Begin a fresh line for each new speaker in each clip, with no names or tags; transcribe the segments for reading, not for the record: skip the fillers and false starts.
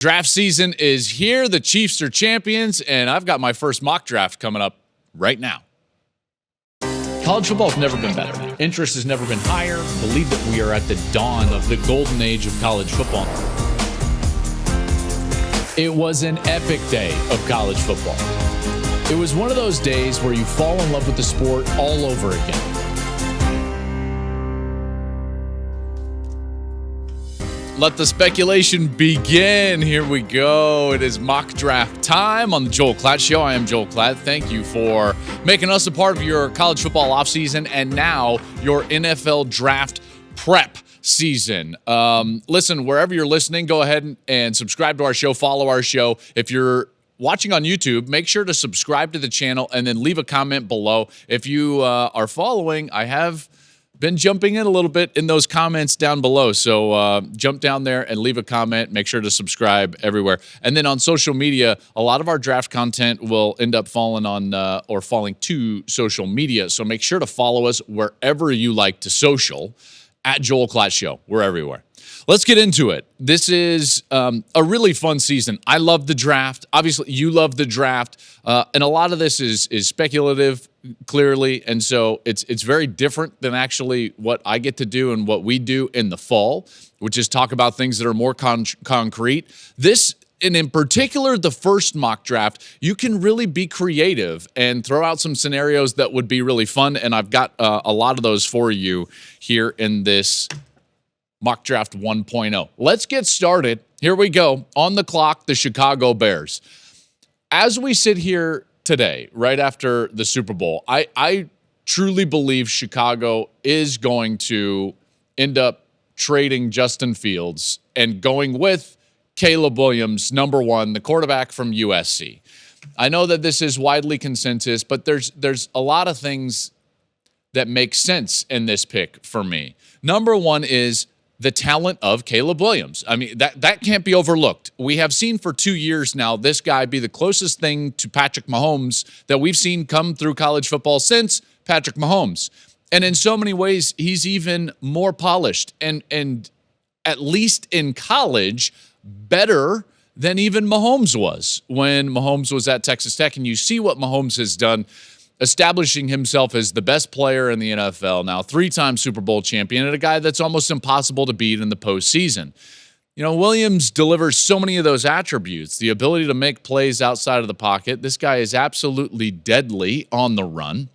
Draft season is here. The Chiefs are champions, and I've got my first mock draft coming up right now. College football has never been better. Interest has never been higher. Believe that we are at the dawn of the golden age of college football. It was an epic day of college football. It was one of those days where you fall in love with the sport all over again. Let the speculation begin. Here we go. It is mock draft time on the Joel Klatt Show. I am Joel Klatt. Thank you for making us a part of your college football offseason and now your NFL draft prep season. Listen, wherever you're listening, go ahead and subscribe to our show, follow our show. If you're watching on YouTube, make sure to subscribe to the channel and then leave a comment below. If you are following, I have been jumping in a little bit in those comments down below. So jump down there and leave a comment. Make sure to subscribe everywhere. And then on social media, a lot of our draft content will end up falling on or falling to social media. So make sure to follow us wherever you like to social at Joel Klatt Show. We're everywhere. Let's get into it. This is a really fun season. I love the draft. Obviously, you love the draft. And a lot of this is speculative, clearly. And so it's very different than actually what I get to do and what we do in the fall, which is talk about things that are more concrete. This, and in particular, the first mock draft, you can really be creative and throw out some scenarios that would be really fun. And I've got a lot of those for you here in this Mock Draft 1.0. Let's get started. Here we go. On the clock, the Chicago Bears. As we sit here today, right after the Super Bowl, I truly believe Chicago is going to end up trading Justin Fields and going with Caleb Williams, number one, the quarterback from USC. I know that this is widely consensus, but there's a lot of things that make sense in this pick for me. Number one is the talent of Caleb Williams. I mean, that can't be overlooked. We have seen for 2 years now this guy be the closest thing to Patrick Mahomes that we've seen come through college football since Patrick Mahomes. And in so many ways, he's even more polished and at least in college, better than even Mahomes was when Mahomes was at Texas Tech. And you see what Mahomes has done, establishing himself as the best player in the NFL now, 3-time Super Bowl champion, and a guy that's almost impossible to beat in the postseason. You know, Williams delivers so many of those attributes, the ability to make plays outside of the pocket. This guy is absolutely deadly on the run.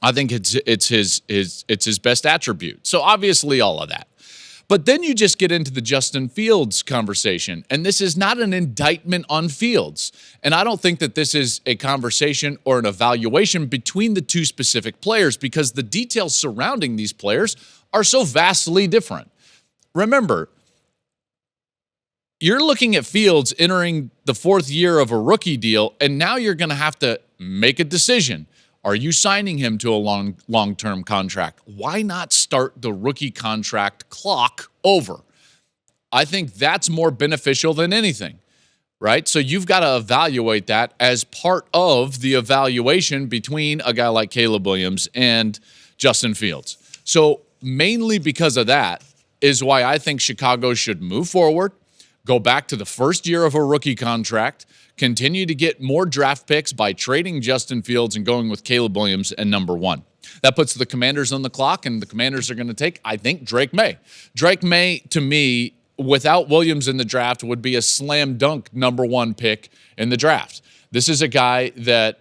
I think it's his best attribute. So obviously all of that. But then you just get into the Justin Fields conversation, and this is not an indictment on Fields. And I don't think that this is a conversation or an evaluation between the two specific players because the details surrounding these players are so vastly different. Remember, you're looking at Fields entering the 4th year of a rookie deal, and now you're going to have to make a decision. Are you signing him to a long-term contract? Why not start the rookie contract clock over? I think that's more beneficial than anything, right? So you've got to evaluate that as part of the evaluation between a guy like Caleb Williams and Justin Fields. So mainly because of that is why I think Chicago should move forward, go back to the first year of a rookie contract, continue to get more draft picks by trading Justin Fields and going with Caleb Williams and number one. That puts the Commanders on the clock, and the Commanders are going to take, I think, Drake May. Drake May, to me, without Williams in the draft, would be a slam dunk number one pick in the draft. This is a guy that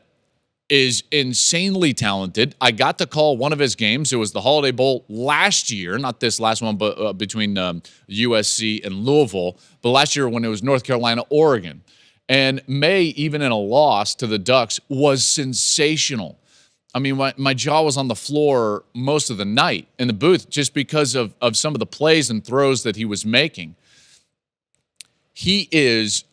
is insanely talented. I got to call one of his games. It was the Holiday Bowl last year, not this last one, but between USC and Louisville, but last year when it was North Carolina, Oregon. And May, even in a loss to the Ducks, was sensational. I mean, my jaw was on the floor most of the night in the booth just because of some of the plays and throws that he was making. He is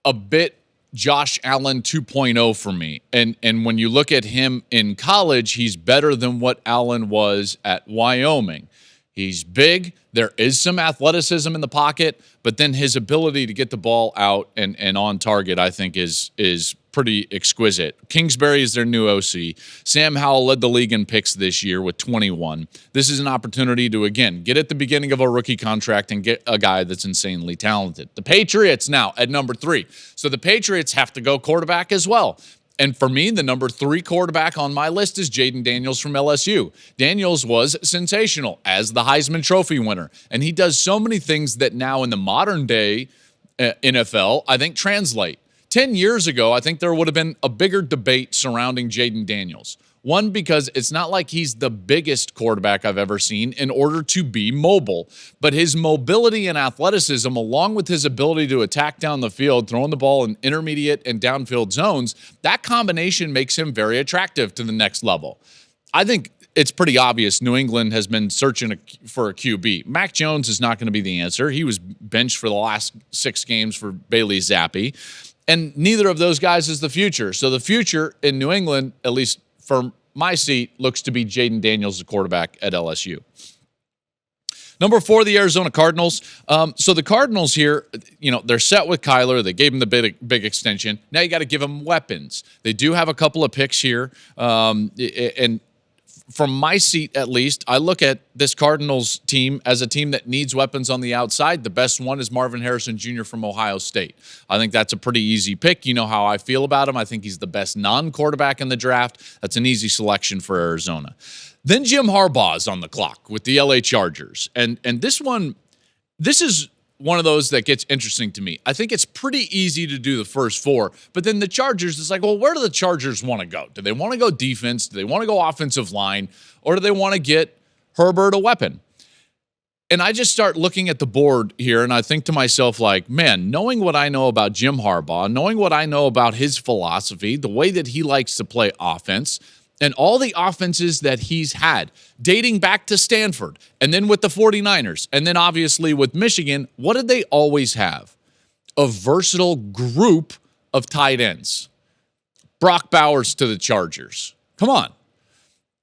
a bit Josh Allen 2.0 for me. And when you look at him in college, he's better than what Allen was at Wyoming. He's big. There is some athleticism in the pocket, but then his ability to get the ball out and on target, I think, is pretty exquisite. Kingsbury is their new OC. Sam Howell led the league in picks this year with 21. This is an opportunity to, again, get at the beginning of a rookie contract and get a guy that's insanely talented. The Patriots now at number 3. So the Patriots have to go quarterback as well. And for me, the number 3 quarterback on my list is Jaden Daniels from LSU. Daniels was sensational as the Heisman Trophy winner. And he does so many things that now in the modern day NFL, I think translate. 10 years ago, I think there would have been a bigger debate surrounding Jaden Daniels. One, because it's not like he's the biggest quarterback I've ever seen in order to be mobile. But his mobility and athleticism, along with his ability to attack down the field, throwing the ball in intermediate and downfield zones, that combination makes him very attractive to the next level. I think it's pretty obvious New England has been searching for a QB. Mac Jones is not going to be the answer. He was benched for the last 6 games for Bailey Zappi. And neither of those guys is the future. So the future in New England, at least for my seat, looks to be Jaden Daniels, the quarterback at LSU. Number 4, the Arizona Cardinals. So the Cardinals here, they're set with Kyler. They gave him the big extension. Now you got to give him weapons. They do have a couple of picks here. And from my seat, at least, I look at this Cardinals team as a team that needs weapons on the outside. The best one is Marvin Harrison Jr. from Ohio State. I think that's a pretty easy pick. You know how I feel about him. I think he's the best non-quarterback in the draft. That's an easy selection for Arizona. Then Jim Harbaugh is on the clock with the LA Chargers. And this is one of those that gets interesting to me. I think it's pretty easy to do the first 4, but then the Chargers, it's like, well, where do the Chargers want to go? Do they want to go defense? Do they want to go offensive line? Or do they want to get Herbert a weapon? And I just start looking at the board here, and I think to myself, like, man, knowing what I know about Jim Harbaugh, knowing what I know about his philosophy, the way that he likes to play offense, and all the offenses that he's had, dating back to Stanford, and then with the 49ers, and then obviously with Michigan, what did they always have? A versatile group of tight ends. Brock Bowers to the Chargers. Come on.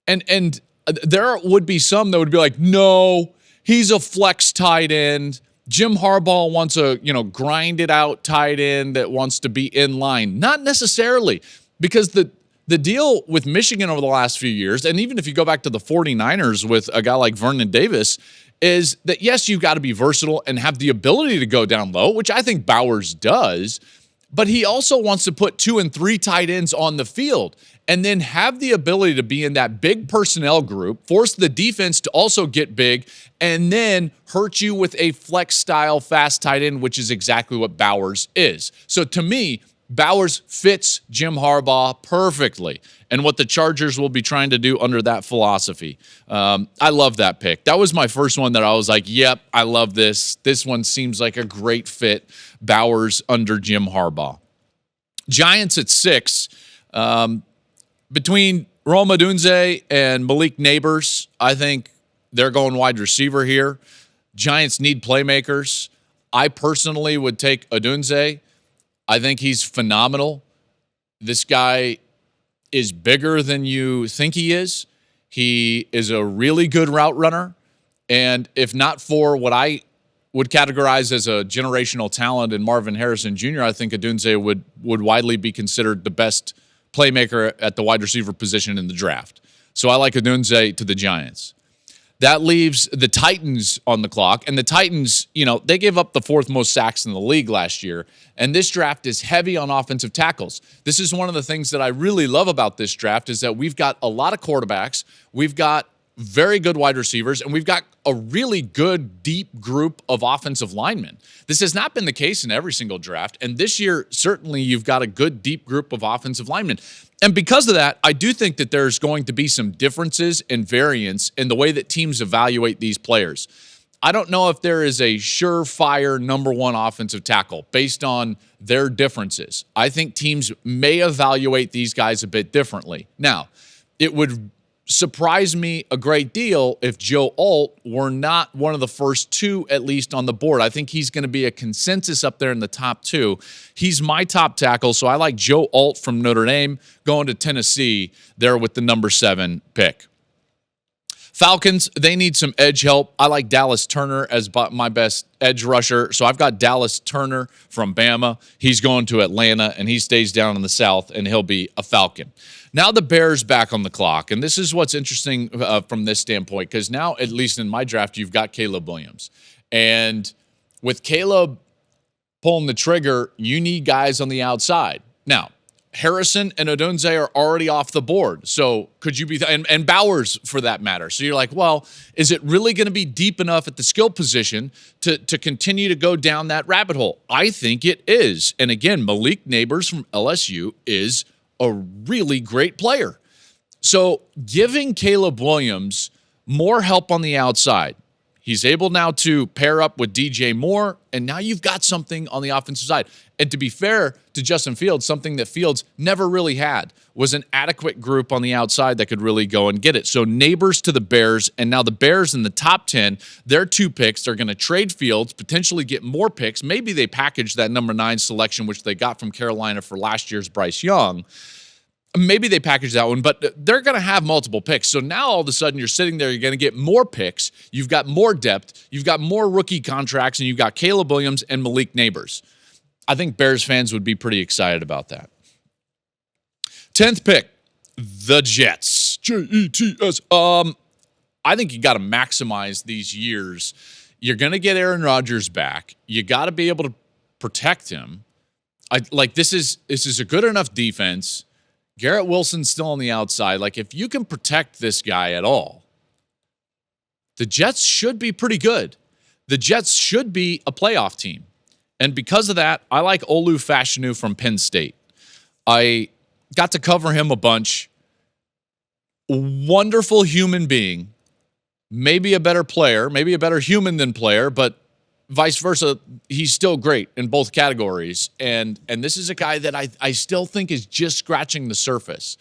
And there would be some that would be like, no, he's a flex tight end. Jim Harbaugh wants a, grinded out tight end that wants to be in line. Not necessarily, because the deal with Michigan over the last few years, and even if you go back to the 49ers with a guy like Vernon Davis, is that, yes, you've got to be versatile and have the ability to go down low, which I think Bowers does, but he also wants to put 2 and 3 tight ends on the field and then have the ability to be in that big personnel group, force the defense to also get big, and then hurt you with a flex-style fast tight end, which is exactly what Bowers is. So to me, Bowers fits Jim Harbaugh perfectly and what the Chargers will be trying to do under that philosophy. I love that pick. That was my first one that I was like, yep, I love this. This one seems like a great fit. Bowers under Jim Harbaugh. Giants at 6. Between Rome Odunze and Malik Neighbors, I think they're going wide receiver here. Giants need playmakers. I personally would take Odunze. I think he's phenomenal. This guy is bigger than you think he is. He is a really good route runner. And if not for what I would categorize as a generational talent in Marvin Harrison Jr., I think Odunze would widely be considered the best playmaker at the wide receiver position in the draft. So I like Odunze to the Giants. That leaves the Titans on the clock. And the Titans, they gave up the 4th most sacks in the league last year. And this draft is heavy on offensive tackles. This is one of the things that I really love about this draft is that we've got a lot of quarterbacks. We've got very good wide receivers, and we've got a really good, deep group of offensive linemen. This has not been the case in every single draft. And this year, certainly, you've got a good, deep group of offensive linemen. And because of that, I do think that there's going to be some differences and variance in the way that teams evaluate these players. I don't know if there is a surefire number 1 offensive tackle based on their differences. I think teams may evaluate these guys a bit differently. Now, it would surprise me a great deal if Joe Alt were not one of the first 2, at least on the board. I think he's going to be a consensus up there in the top 2. He's my top tackle, so I like Joe Alt from Notre Dame going to Tennessee there with the number 7 pick. Falcons, they need some edge help. I like Dallas Turner as my best edge rusher. So I've got Dallas Turner from Bama. He's going to Atlanta, and he stays down in the South, and he'll be a Falcon. Now the Bears back on the clock, and this is what's interesting from this standpoint, because now, at least in my draft, you've got Caleb Williams. And with Caleb pulling the trigger, you need guys on the outside. Now, Harrison and Odunze are already off the board. So could you be, and Bowers for that matter. So you're like, well, is it really going to be deep enough at the skill position to continue to go down that rabbit hole? I think it is. And again, Malik Neighbors from LSU is a really great player. So giving Caleb Williams more help on the outside. He's able now to pair up with DJ Moore, and now you've got something on the offensive side. And to be fair to Justin Fields, something that Fields never really had was an adequate group on the outside that could really go and get it. So Neighbors to the Bears, and now the Bears in the top 10, their 2 picks, they're going to trade Fields, potentially get more picks. Maybe they package that number 9 selection, which they got from Carolina for last year's Bryce Young. Maybe they package that one, but they're going to have multiple picks. So now all of a sudden you're sitting there, you're going to get more picks. You've got more depth. You've got more rookie contracts, and you've got Caleb Williams and Malik Neighbors. I think Bears fans would be pretty excited about that. 10th pick, the Jets. Jets. I think you got to maximize these years. You're going to get Aaron Rodgers back. You got to be able to protect him. This is a good enough defense. Garrett Wilson's still on the outside. Like, if you can protect this guy at all, the Jets should be pretty good. The Jets should be a playoff team. And because of that, I like Olu Fashanu from Penn State. I got to cover him a bunch. Wonderful human being. Maybe a better player, maybe a better human than player, but vice versa, he's still great in both categories. And this is a guy that I still think is just scratching the surface.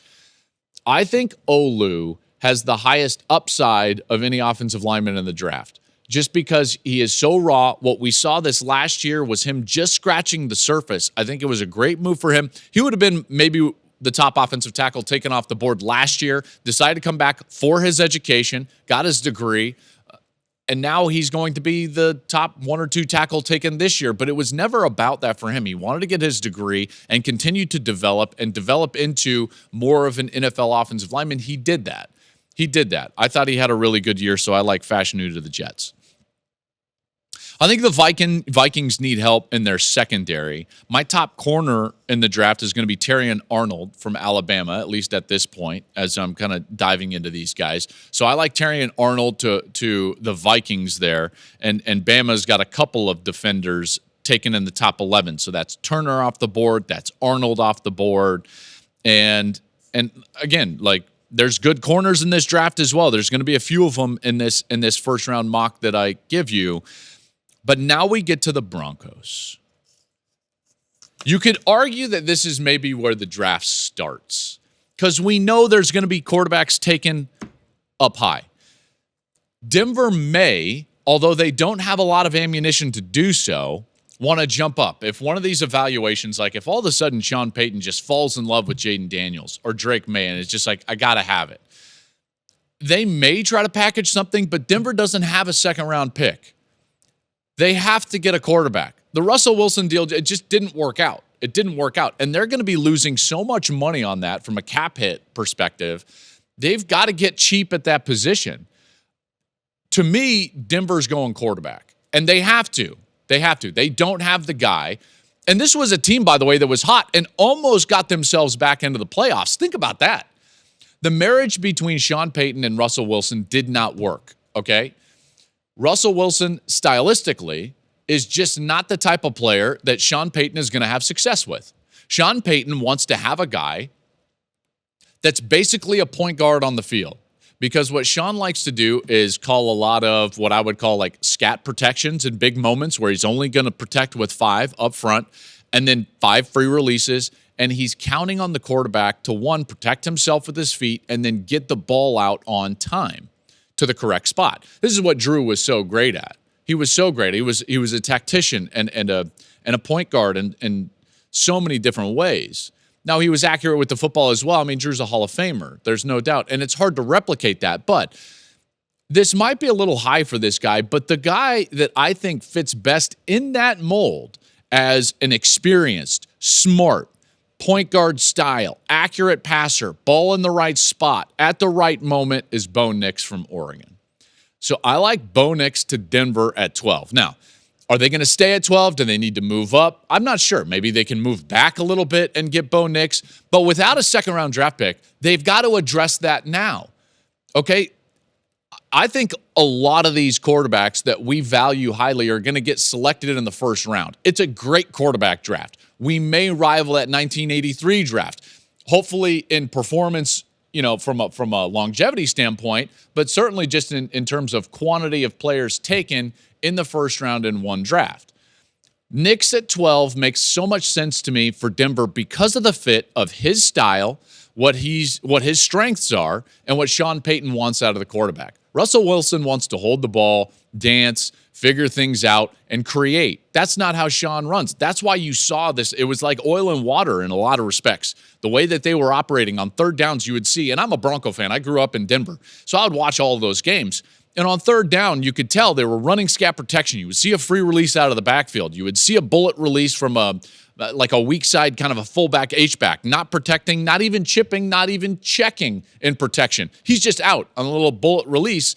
I think Olu has the highest upside of any offensive lineman in the draft, just because he is so raw. What we saw this last year was him just scratching the surface. I think it was a great move for him. He would have been maybe the top offensive tackle taken off the board last year, decided to come back for his education, got his degree, and now he's going to be the top 1 or 2 tackle taken this year. But it was never about that for him. He wanted to get his degree and continue to develop into more of an NFL offensive lineman. He did that. I thought he had a really good year, so I like Fashanu to the Jets. I think the Vikings need help in their secondary. My top corner in the draft is going to be Terrion Arnold from Alabama, at least at this point, as I'm kind of diving into these guys. So I like Terrion Arnold to the Vikings there, and Bama's got a couple of defenders taken in the top 11. So that's Turner off the board, that's Arnold off the board, and again, like, there's good corners in this draft as well. There's going to be a few of them in this first round mock that I give you. But now we get to the Broncos. You could argue that this is maybe where the draft starts, because we know there's going to be quarterbacks taken up high. Denver may, although they don't have a lot of ammunition to do so, want to jump up. If one of these evaluations, like if all of a sudden Sean Payton just falls in love with Jaden Daniels or Drake May, and it's just like, I got to have it, they may try to package something, but Denver doesn't have a second-round pick. They have to get a quarterback. The Russell Wilson deal, it just didn't work out. It didn't work out. And they're going to be losing so much money on that from a cap hit perspective. They've got to get cheap at that position. To me, Denver's going quarterback. And they have to. They have to. They don't have the guy. And this was a team, by the way, that was hot and almost got themselves back into the playoffs. Think about that. The marriage between Sean Payton and Russell Wilson did not work, okay? Russell Wilson, stylistically, is just not the type of player that Sean Payton is going to have success with. Sean Payton wants to have a guy that's basically a point guard on the field, because what Sean likes to do is call a lot of what I would call like scat protections in big moments, where he's only going to protect with 5 up front and then 5 free releases, and he's counting on the quarterback to, 1, protect himself with his feet and then get the ball out on time to the correct spot. This is what Drew was so great at. He was so great. He was a tactician and a point guard in so many different ways. Now, he was accurate with the football as well. I mean, Drew's a Hall of Famer. There's no doubt. And it's hard to replicate that. But This might be a little high for this guy, but the guy that I think fits best in that mold as an experienced, smart, point guard style, accurate passer, ball in the right spot, at the right moment is Bo Nix from Oregon. So I like Bo Nix to Denver at 12. Now, are they going to stay at 12? Do they need to move up? I'm not sure. Maybe they can move back a little bit and get Bo Nix. But without a second-round draft pick, they've got to address that now. Okay? I think a lot of these quarterbacks that we value highly are going to get selected in the first round. It's a great quarterback draft. We may rival that 1983 draft. Hopefully in performance, from a longevity standpoint, but certainly just in terms of quantity of players taken in the first round in one draft. Nix at 12 makes so much sense to me for Denver because of the fit of his style, what his strengths are, and what Sean Payton wants out of the quarterback. Russell Wilson wants to hold the ball, dance, figure things out, and create. That's not how Sean runs. That's why you saw this. It was like oil and water in a lot of respects. The way that they were operating on third downs, you would see, and I'm a Bronco fan. I grew up in Denver, so I would watch all of those games. And on third down, you could tell they were running scat protection. You would see a free release out of the backfield. You would see a bullet release from a weak side, kind of a fullback H-back, not protecting, not even chipping, not even checking in protection. He's just out on a little bullet release.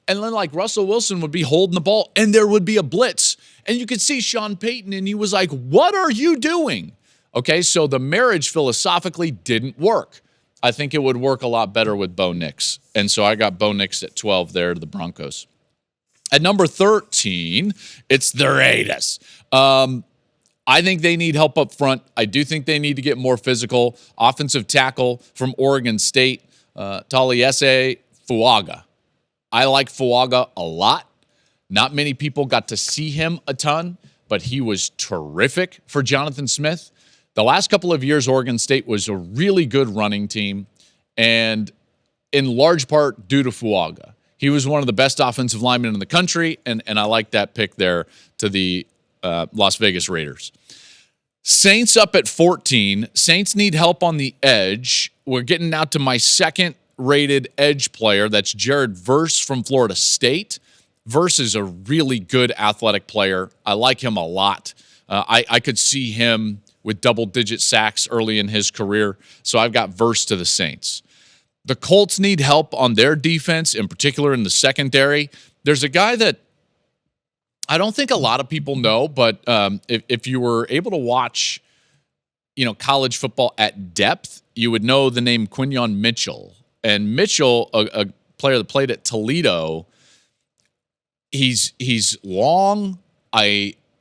And then Russell Wilson would be holding the ball and there would be a blitz. And you could see Sean Payton and he was like, what are you doing? Okay, so the marriage philosophically didn't work. I think it would work a lot better with Bo Nix. And so I got Bo Nix at 12 there to the Broncos. At number 13, it's the Raiders. I think they need help up front. I do think they need to get more physical. Offensive tackle from Oregon State, Taliese Fuaga. I like Fuaga a lot. Not many people got to see him a ton, but he was terrific for Jonathan Smith. The last couple of years, Oregon State was a really good running team, and in large part due to Fuaga. He was one of the best offensive linemen in the country, and I like that pick there to the Las Vegas Raiders. Saints up at 14. Saints need help on the edge. We're getting out to my second-rated edge player. That's Jared Verse from Florida State. Verse is a really good athletic player. I like him a lot. I could see him with double-digit sacks early in his career, so I've got Verse to the Saints. The Colts need help on their defense, in particular in the secondary. There's a guy that I don't think a lot of people know, but if you were able to watch, college football at depth, you would know the name Quinyon Mitchell. And Mitchell, a player that played at Toledo, he's long.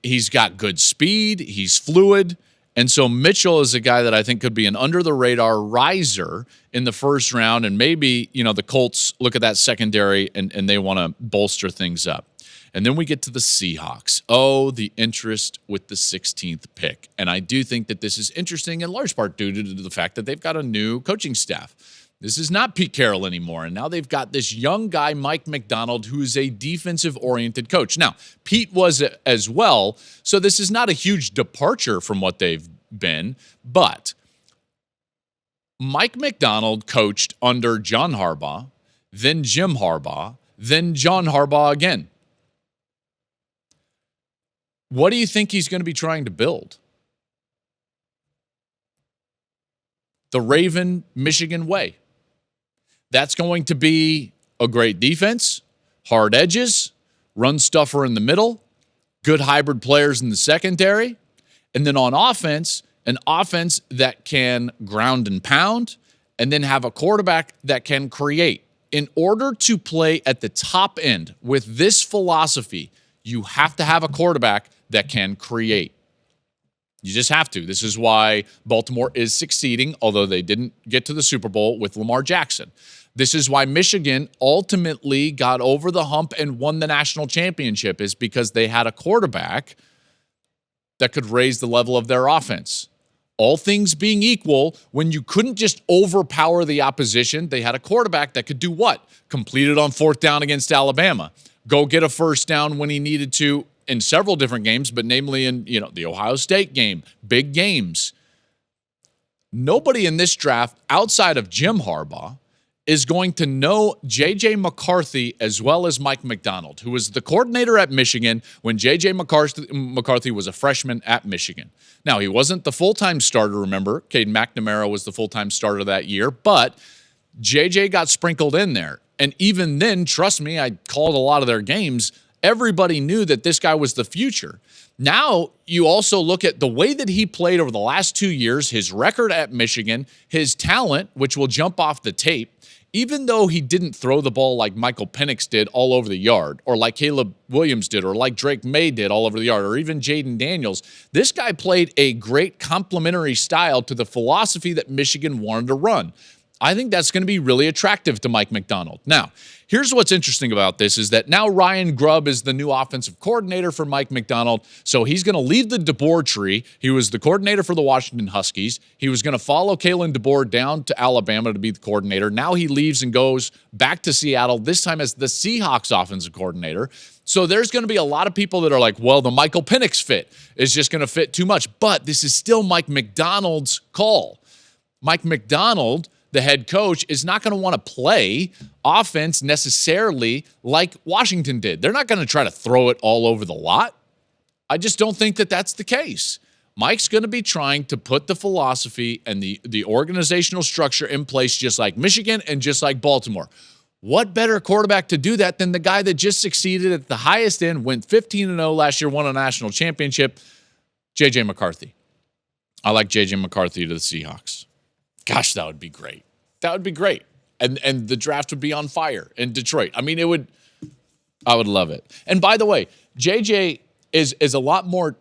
He's got good speed. He's fluid. And so Mitchell is a guy that I think could be an under-the-radar riser in the first round. And maybe, the Colts look at that secondary and they want to bolster things up. And then we get to the Seahawks. Oh, the interest with the 16th pick. And I do think that this is interesting in large part due to the fact that they've got a new coaching staff. This is not Pete Carroll anymore. And now they've got this young guy, Mike McDonald, who is a defensive-oriented coach. Now, Pete was as well, so this is not a huge departure from what they've been. But Mike McDonald coached under John Harbaugh, then Jim Harbaugh, then John Harbaugh again. What do you think he's going to be trying to build? The Raven, Michigan way. That's going to be a great defense, hard edges, run stuffer in the middle, good hybrid players in the secondary, and then on offense, an offense that can ground and pound, and then have a quarterback that can create. In order to play at the top end with this philosophy, you have to have a quarterback that can create. You just have to. This is why Baltimore is succeeding, although they didn't get to the Super Bowl with Lamar Jackson. This is why Michigan ultimately got over the hump and won the national championship, is because they had a quarterback that could raise the level of their offense. All things being equal, when you couldn't just overpower the opposition, they had a quarterback that could do what? Complete it on fourth down against Alabama. Go get a first down when he needed to in several different games, but namely in, the Ohio State game, big games. Nobody in this draft outside of Jim Harbaugh is going to know J.J. McCarthy as well as Mike Macdonald, who was the coordinator at Michigan when J.J. McCarthy was a freshman at Michigan. Now, he wasn't the full-time starter, remember. Caden McNamara was the full-time starter that year, but J.J. got sprinkled in there. And even then, trust me, I called a lot of their games. Everybody knew that this guy was the future. Now, you also look at the way that he played over the last 2 years, his record at Michigan, his talent, which will jump off the tape. Even though he didn't throw the ball like Michael Penix did all over the yard, or like Caleb Williams did, or like Drake May did all over the yard, or even Jaden Daniels, this guy played a great complementary style to the philosophy that Michigan wanted to run. I think that's going to be really attractive to Mike Macdonald. Now, here's what's interesting about this is that now Ryan Grubb is the new offensive coordinator for Mike Macdonald, so he's going to leave the DeBoer tree. He was the coordinator for the Washington Huskies. He was going to follow Kalen DeBoer down to Alabama to be the coordinator. Now he leaves and goes back to Seattle, this time as the Seahawks offensive coordinator. So there's going to be a lot of people that are like, well, the Michael Penix fit is just going to fit too much. But this is still Mike Macdonald's call. Mike Macdonald, the head coach, is not going to want to play offense necessarily like Washington did. They're not going to try to throw it all over the lot. I just don't think that that's the case. Mike's going to be trying to put the philosophy and the organizational structure in place just like Michigan and just like Baltimore. What better quarterback to do that than the guy that just succeeded at the highest end, went 15-0 last year, won a national championship, J.J. McCarthy. I like J.J. McCarthy to the Seahawks. Gosh, that would be great. That would be great. And the draft would be on fire in Detroit. I mean, I would love it. And by the way, JJ is a lot more,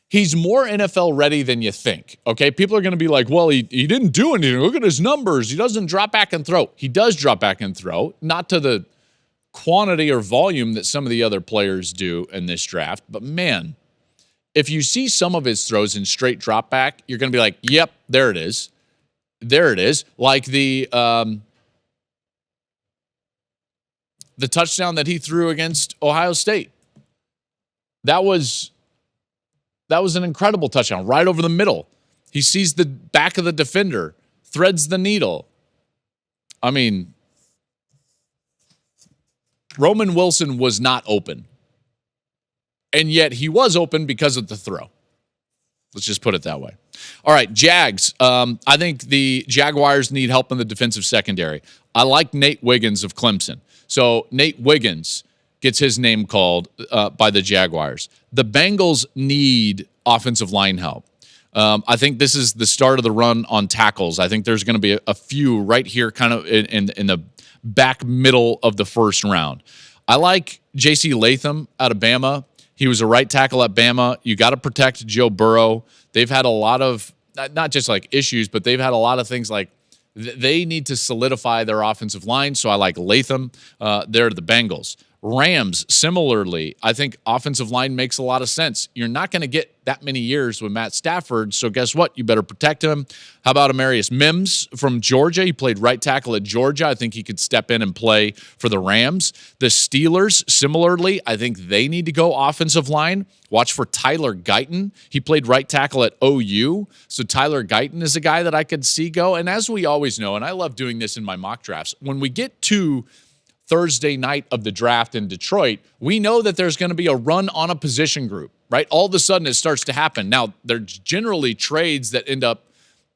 he's more NFL ready than you think. Okay. People are going to be like, well, he didn't do anything. Look at his numbers. He doesn't drop back and throw. He does drop back and throw, not to the quantity or volume that some of the other players do in this draft. But man, if you see some of his throws in straight drop back, you're going to be like, yep, there it is. There it is. Like the touchdown that he threw against Ohio State. That was an incredible touchdown, right over the middle. He sees the back of the defender, threads the needle. I mean, Roman Wilson was not open. And yet he was open because of the throw. Let's just put it that way. All right, Jags. I think the Jaguars need help in the defensive secondary. I like Nate Wiggins of Clemson. So Nate Wiggins gets his name called by the Jaguars. The Bengals need offensive line help. I think this is the start of the run on tackles. I think there's going to be a few right here kind of in the back middle of the first round. I like J.C. Latham out of Bama. He was a right tackle at Bama. You got to protect Joe Burrow. They've had a lot of, not just like issues, but they've had a lot of things like they need to solidify their offensive line. So I like Latham there to the Bengals. Rams, similarly, I think offensive line makes a lot of sense. You're not going to get that many years with Matt Stafford, so guess what? You better protect him. How about Amarius Mims from Georgia? He played right tackle at Georgia. I think he could step in and play for the Rams. The Steelers, similarly, I think they need to go offensive line. Watch for Tyler Guyton. He played right tackle at OU, so Tyler Guyton is a guy that I could see go. And as we always know, and I love doing this in my mock drafts, when we get to Thursday night of the draft in Detroit, we know that there's going to be a run on a position group, right? All of a sudden it starts to happen. Now, there's generally trades that end up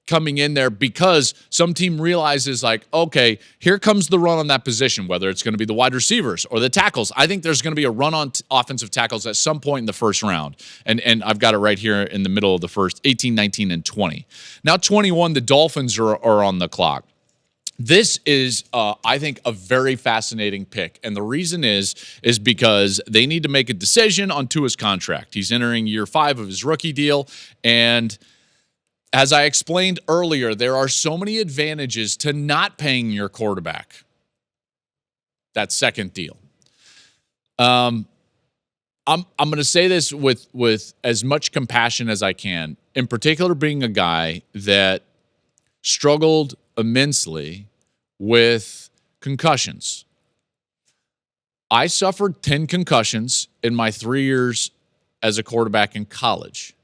coming in there because some team realizes like, okay, here comes the run on that position, whether it's going to be the wide receivers or the tackles. I think there's going to be a run on offensive tackles at some point in the first round. And I've got it right here in the middle of the first, 18, 19, and 20. Now 21, the Dolphins are on the clock. This is, I think, a very fascinating pick. And the reason is because they need to make a decision on Tua's contract. He's entering year 5 of his rookie deal. And as I explained earlier, there are so many advantages to not paying your quarterback that second deal. I'm going to say this with as much compassion as I can, in particular being a guy that struggled immensely with concussions. I suffered 10 concussions in my 3 years as a quarterback in college.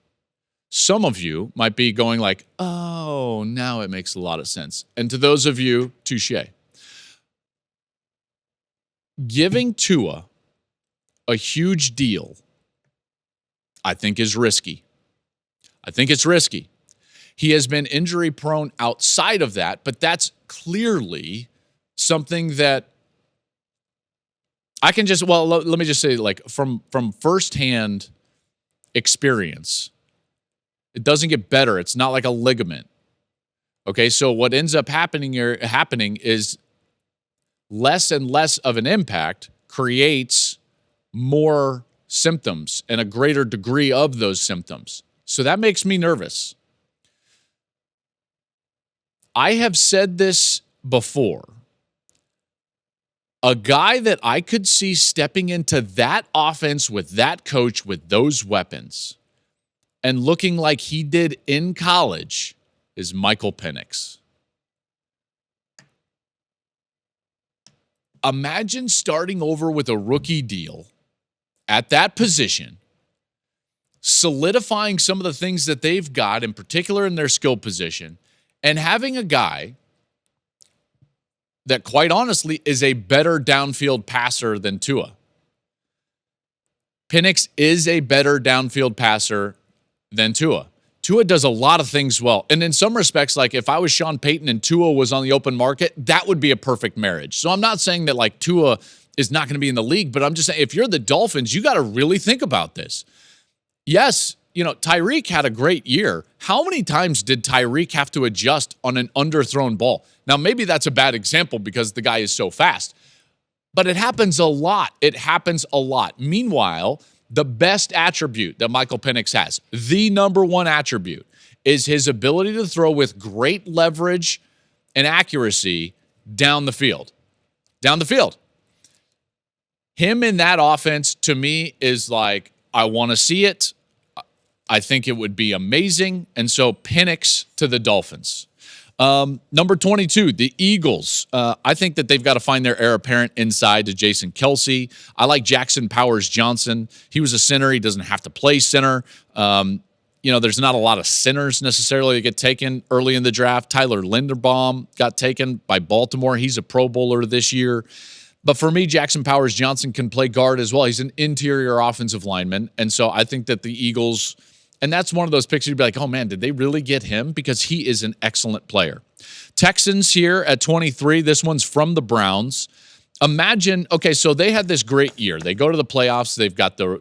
Some of you might be going like, oh, now it makes a lot of sense. And to those of you, touche. Giving Tua a huge deal, I think, is risky. I think it's risky. He has been injury prone outside of that, but that's clearly something that I can just, well, let me just say, like, from firsthand experience, it doesn't get better. It's not like a ligament. Okay, so what ends up happening is less and less of an impact creates more symptoms and a greater degree of those symptoms. So that makes me nervous. I have said this before. A guy that I could see stepping into that offense with that coach with those weapons and looking like he did in college is Michael Penix. Imagine starting over with a rookie deal at that position, solidifying some of the things that they've got, in particular in their skill position, and having a guy that, quite honestly, is a better downfield passer than Tua. Penix is a better downfield passer than Tua. Tua does a lot of things well. And in some respects, like if I was Sean Payton and Tua was on the open market, that would be a perfect marriage. So I'm not saying that like Tua is not going to be in the league, but I'm just saying if you're the Dolphins, you got to really think about this. Yes, you know, Tyreek had a great year. How many times did Tyreek have to adjust on an underthrown ball? Now, maybe that's a bad example because the guy is so fast, but it happens a lot. It happens a lot. Meanwhile, the best attribute that Michael Penix has, the number one attribute, is his ability to throw with great leverage and accuracy down the field. Down the field. Him in that offense, to me, is like, I want to see it. I think it would be amazing. And so Penix to the Dolphins. Number 22, the Eagles. I think that they've got to find their heir apparent inside to Jason Kelce. I like Jackson Powers-Johnson. He was a center. He doesn't have to play center. There's not a lot of centers necessarily that get taken early in the draft. Tyler Linderbaum got taken by Baltimore. He's a Pro Bowler this year. But for me, Jackson Powers-Johnson can play guard as well. He's an interior offensive lineman. And so I think that the Eagles, and that's one of those picks you'd be like, oh man, did they really get him? Because he is an excellent player. Texans here at 23. This one's from the Browns. Imagine, okay, so they had this great year. They go to the playoffs. They've got the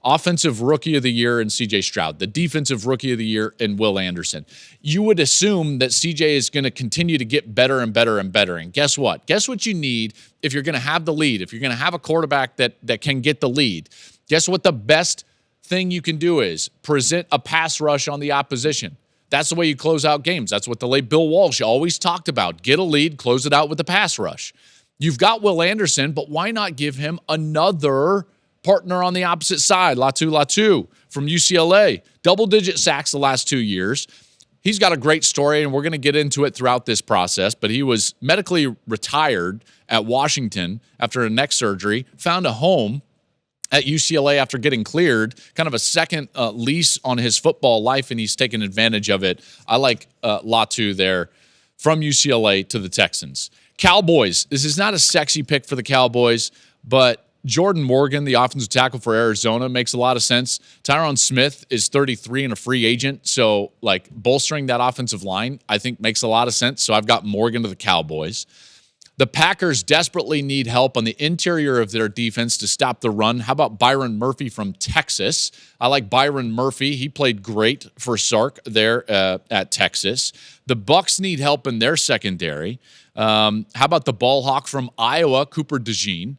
offensive rookie of the year in C.J. Stroud, the defensive rookie of the year in Will Anderson. You would assume that C.J. is going to continue to get better and better and better. And guess what? Guess what you need if you're going to have the lead, if you're going to have a quarterback that can get the lead. Guess what the best thing you can do is? Present a pass rush on the opposition. That's the way you close out games. That's what the late Bill Walsh always talked about. Get a lead, close it out with the pass rush. You've got Will Anderson, but why not give him another partner on the opposite side? Latu from UCLA. Double-digit sacks the last 2 years. He's got a great story, and we're going to get into it throughout this process, but he was medically retired at Washington after a neck surgery, found a home at UCLA after getting cleared, kind of a second lease on his football life, and he's taken advantage of it. I like Latu there from UCLA to the Texans. Cowboys. This is not a sexy pick for the Cowboys, but Jordan Morgan, the offensive tackle for Arizona, makes a lot of sense. Tyron Smith is 33 and a free agent, so like bolstering that offensive line, I think makes a lot of sense. So I've got Morgan to the Cowboys. The Packers desperately need help on the interior of their defense to stop the run. How about Byron Murphy from Texas? I like Byron Murphy. He played great for Sark there at Texas. The Bucs need help in their secondary. How about the ball hawk from Iowa, Cooper DeJean?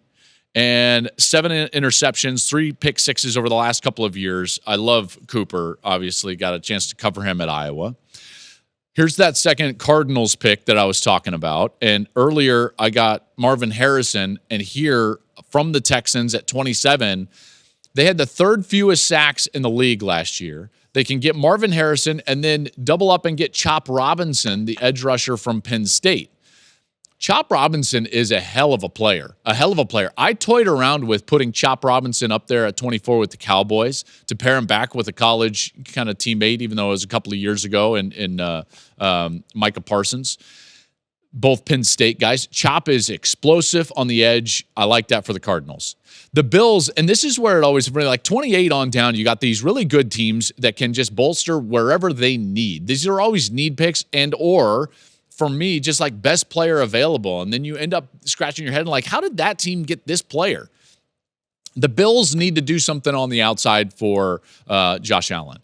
And 7 interceptions, 3 pick sixes over the last couple of years. I love Cooper, obviously. Got a chance to cover him at Iowa. Here's that second Cardinals pick that I was talking about. And earlier, I got Marvin Harrison. And here, from the Texans at 27, they had the third fewest sacks in the league last year. They can get Marvin Harrison and then double up and get Chop Robinson, the edge rusher from Penn State. Chop Robinson is a hell of a player, I toyed around with putting Chop Robinson up there at 24 with the Cowboys to pair him back with a college kind of teammate, even though it was a couple of years ago in Micah Parsons. both Penn State guys. Chop is explosive on the edge. I like that for the Cardinals. The Bills, and this is where it always really, like 28 on down, you got these really good teams that can just bolster wherever they need. These are always need picks and or, for me, just like best player available. And then you end up scratching your head and like, how did that team get this player? The Bills need to do something on the outside for Josh Allen.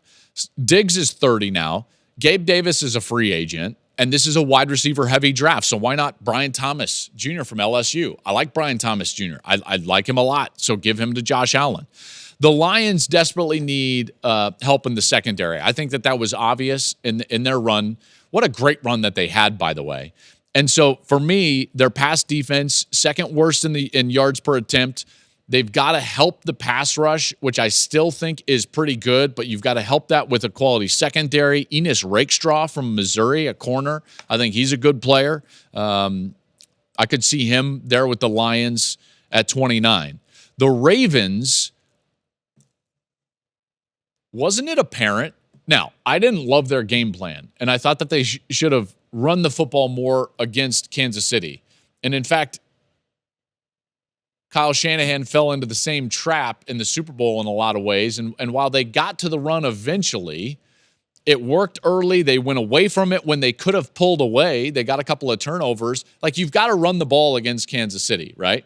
Diggs is 30 now. Gabe Davis is a free agent. And this is a wide receiver heavy draft. So why not Brian Thomas Jr. from LSU? I like Brian Thomas Jr. I like him a lot. So give him to Josh Allen. The Lions desperately need help in the secondary. I think that was obvious in their run. What a great run that they had, by the way. And so for me, their pass defense, second worst in yards per attempt. They've got to help the pass rush, which I still think is pretty good, but you've got to help that with a quality secondary. Enos Rakestraw from Missouri, a corner. I think he's a good player. I could see him there with the Lions at 29. The Ravens, wasn't it apparent? Now, I didn't love their game plan, and I thought that they should have run the football more against Kansas City. And in fact, Kyle Shanahan fell into the same trap in the Super Bowl in a lot of ways. And while they got to the run eventually, it worked early. They went away from it when they could have pulled away. They got a couple of turnovers. Like, you've got to run the ball against Kansas City, right?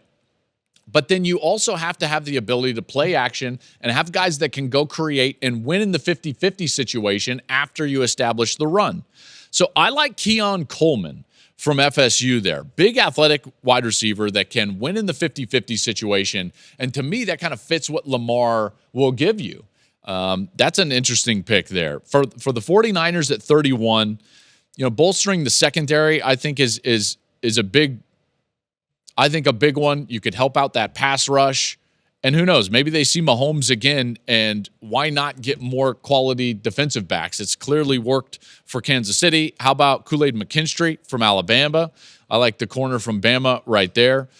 But then you also have to have the ability to play action and have guys that can go create and win in the 50-50 situation after you establish the run. So I like Keon Coleman from FSU there. Big athletic wide receiver that can win in the 50-50 situation. And to me, that kind of fits what Lamar will give you. That's an interesting pick there. For the 49ers at 31, bolstering the secondary, I think is a big one. You could help out that pass rush. And who knows, maybe they see Mahomes again, and why not get more quality defensive backs? It's clearly worked for Kansas City. How about Kool-Aid McKinstry from Alabama? I like the corner from Bama right there.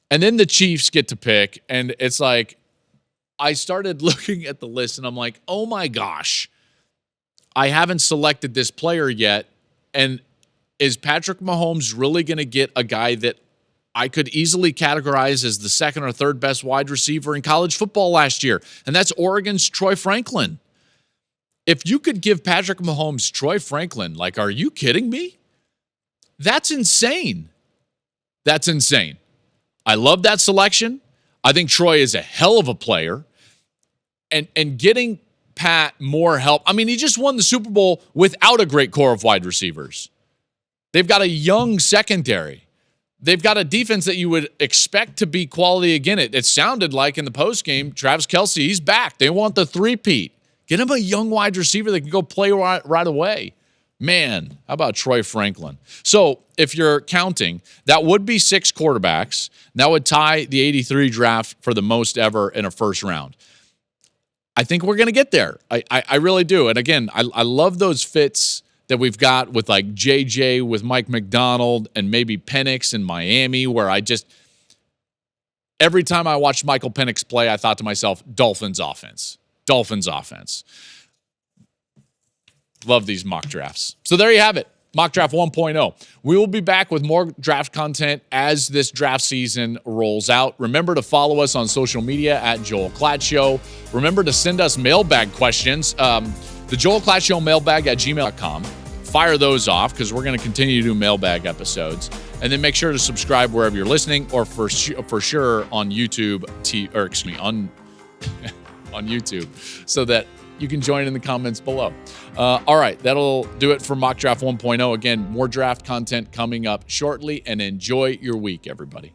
And then the Chiefs get to pick, and it's like, I started looking at the list, and I'm like, oh my gosh, I haven't selected this player yet. And is Patrick Mahomes really going to get a guy that I could easily categorize as the second or third best wide receiver in college football last year? And that's Oregon's Troy Franklin. If you could give Patrick Mahomes Troy Franklin, like, are you kidding me? That's insane. That's insane. I love that selection. I think Troy is a hell of a player. And getting Pat more help. I mean, he just won the Super Bowl without a great core of wide receivers. They've got a young secondary. They've got a defense that you would expect to be quality again. It sounded like in the postgame, Travis Kelce, he's back. They want the three-peat. Get him a young wide receiver that can go play right away. Man, how about Troy Franklin? So if you're counting, that would be 6 quarterbacks. That would tie the 83 draft for the most ever in a first round. I think we're going to get there. I really do. And again, I love those fits that we've got with like JJ with Mike McDonald and maybe Penix in Miami, where every time I watched Michael Penix play, I thought to myself, Dolphins offense. Love these mock drafts. So there you have it. Mock Draft 1.0. We will be back with more draft content as this draft season rolls out. Remember to follow us on social media at Joel Klatt Show. Remember to send us mailbag questions. The Joel Klatt Show mailbag at gmail.com. Fire those off because we're going to continue to do mailbag episodes. And then make sure to subscribe wherever you're listening, or for sure on YouTube, on YouTube, so that you can join in the comments below. All right, that'll do it for Mock Draft 1.0. Again, more draft content coming up shortly, and enjoy your week, everybody.